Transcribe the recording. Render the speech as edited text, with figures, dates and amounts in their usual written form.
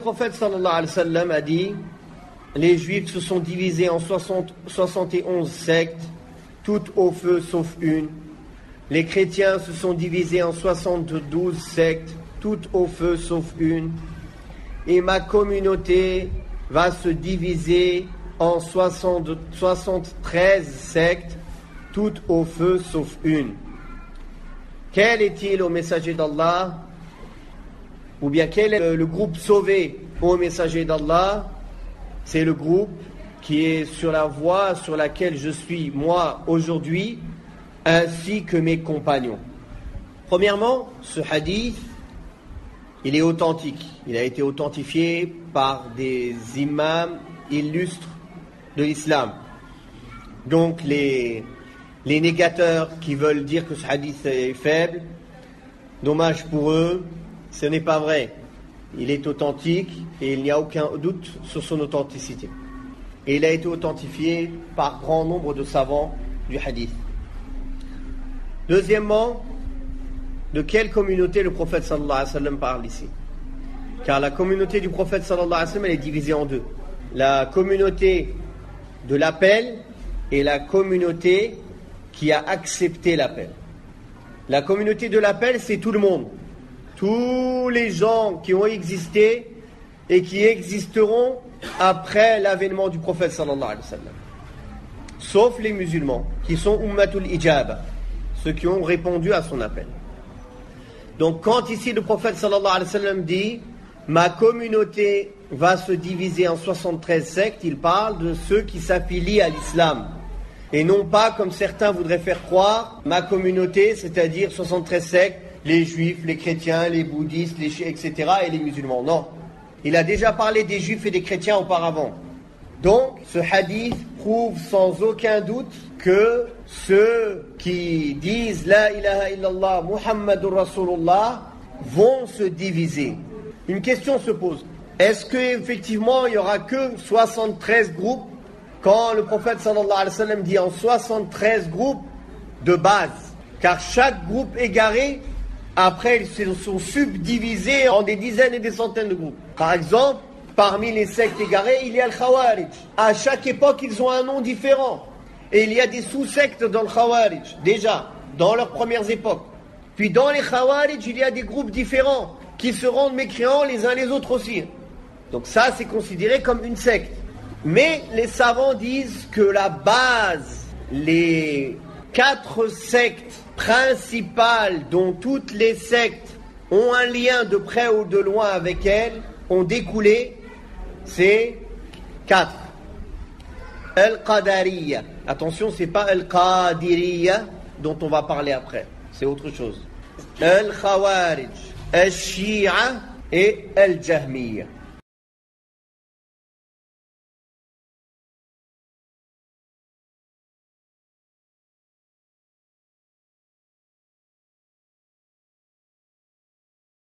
prophète sallallahu alayhi wa sallam a dit, les juifs se sont divisés en 71 sectes, toutes au feu sauf une. Les chrétiens se sont divisés en 72 sectes, toutes au feu sauf une. Et ma communauté va se diviser en 73 sectes, toutes au feu sauf une. Quel est-il au messager d'Allah? Ou bien quel est le groupe sauvé au messager d'Allah? C'est le groupe qui est sur la voie sur laquelle je suis moi aujourd'hui, ainsi que mes compagnons. Premièrement, ce hadith, il est authentique. Il a été authentifié par des imams illustres de l'islam. Donc les négateurs qui veulent dire que ce hadith est faible, dommage pour eux, ce n'est pas vrai. Il est authentique et il n'y a aucun doute sur son authenticité. Et il a été authentifié par grand nombre de savants du hadith. Deuxièmement, de quelle communauté le prophète sallallahu alayhi wa sallam parle ici? Car la communauté du prophète sallallahu alayhi wa sallam, elle est divisée en deux. La communauté de l'appel et la communauté qui a accepté l'appel. La communauté de l'appel, c'est tout le monde. Tous les gens qui ont existé et qui existeront après l'avènement du prophète sallallahu alayhi wa sallam. Sauf les musulmans, qui sont ummatul ijaba, ceux qui ont répondu à son appel. Donc quand ici le prophète sallallahu alayhi wa sallam dit « Ma communauté va se diviser en 73 sectes », il parle de ceux qui s'affilient à l'islam. Et non pas, comme certains voudraient faire croire, ma communauté, c'est-à-dire 73 sectes, les juifs, les chrétiens, les bouddhistes, les chiites, etc. et les musulmans. Non. Il a déjà parlé des juifs et des chrétiens auparavant. Donc, ce hadith prouve sans aucun doute que ceux qui disent La ilaha illallah Muhammadur Rasulullah vont se diviser. Une question se pose. Est-ce qu'effectivement il n'y aura que 73 groupes quand le prophète sallallahu alayhi wa sallam dit en 73 groupes de base? Car chaque groupe égaré, après, ils sont subdivisés en des dizaines et des centaines de groupes. Par exemple, parmi les sectes égarées, il y a le Khawarij. À chaque époque, ils ont un nom différent. Et il y a des sous-sectes dans le Khawarij, déjà, dans leurs premières époques. Puis dans les Khawarij, il y a des groupes différents qui se rendent mécréants les uns les autres aussi. Donc ça, c'est considéré comme une secte. Mais les savants disent que la base, les 4 sectes principales dont toutes les sectes ont un lien de près ou de loin avec elles, ont découlé, c'est 4. Al-Qadariyya. Attention, c'est pas Al-Qadiriyya dont on va parler après. C'est autre chose. Al-Khawarij, Al-Shi'a et Al-Jahmiyya.